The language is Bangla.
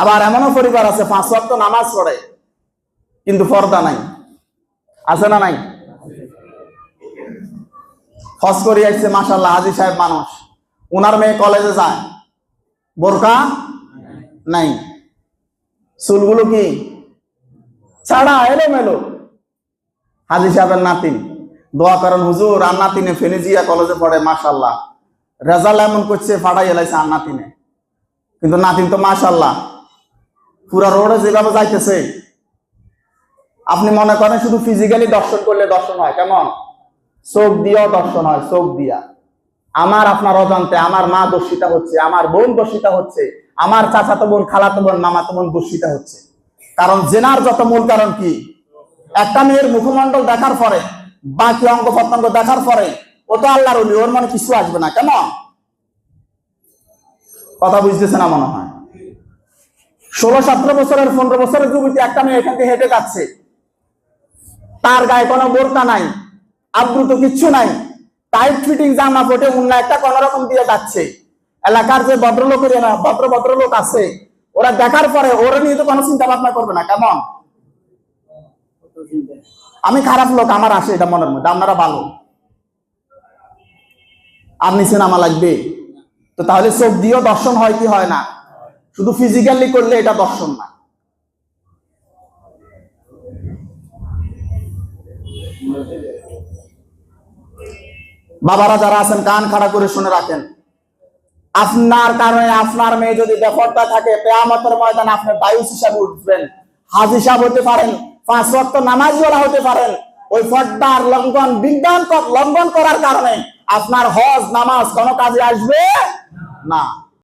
আবার এমনও পরিবার আছে 5 ওয়াক্ত নামাজ পড়ে কিন্তু পর্দা নাই, আছে না নাই? হজ করে আসছে মাশাআল্লাহ, হাজী সাহেব মানুষ, ওনার মেয়ে কলেজে যায়, বোরকা নাই, চুলগুলো কি ছাড়া এলোমেলো। হাজী সাহেবের নাতিন দোয়া করেন, হুজুর আর নাতিনে ফেনিজিয়া কলেজে পড়ে, মাশাআল্লাহ রেজাল্ট এমন করছে ফাটাই এলাইছে আর নাতিনে। কিন্তু নাতিন তো মাশাআল্লাহ পুরা রোডে যেভাবে যাইতেছে, আপনি মনে করেন শুধু ফিজিক্যালি দর্শন করলে দর্শন হয়, কেমন? চোখ দিয়েও দর্শন হয়, চোখ দিয়া। আমার আপনার অজান্তে আমার মা দর্শিতা হচ্ছে, আমার বোন দর্শিতা হচ্ছে, আমার চাচাতো বোন, খালাতো বোন, মামাতো বোন দর্শিতা হচ্ছে। কারণ জেনার যত মূল কারণ কি? একটা মেয়ের মুখমণ্ডল দেখার পরে, বাকি অঙ্গ প্রত্যঙ্গ দেখার পরে ও তো আল্লাহর ওলি, ওর মনে কিছু আসবে না, কেন? কথা বুঝতেছে না মনে হয়। 16-17 বছরের 15 বছরের যুবতী একটা মেয়ে এখান থেকে হেঁটে যাচ্ছে, তার গায়ে কোনো বোরকা নাই, আবৃত কিচ্ছু নাই, টাইট ফিটিং জামা পরে অন্য একটা কোন রকম দিয়ে যাচ্ছে। এলাকার যে ভদ্রলোক আছে, ওরা দেখার পরে ওরা নিয়ে তো কোনো চিন্তা ভাবনা করবে না, কেমন? আমি খারাপ লোক, আমার আসে এটা মনের মধ্যে, আপনারা ভালো, আর নিচে নামা লাগবে। তো তাহলে চোখ দিয়েও দর্শন হয় কি হয় না? শুধু ফিজিক্যালি করলে এটা দর্শন না। বাবারা যারা আছেন কান খাড়া করে শুনে রাখেন, আপনার কারণে আপনার মেয়ে যদি বেপরদা থাকে, কিয়ামতের ময়দানে আপনি দায়ুস হিসাবে উঠবেন। হাজী সাহেব হতে পারেন, 5 ওয়াক্ত নামাজওয়ালা হতে পারেন, ওই পর্দার লঙ্ঘন করার কারণে আপনার হজ নামাজ কোনো কাজে আসবে না।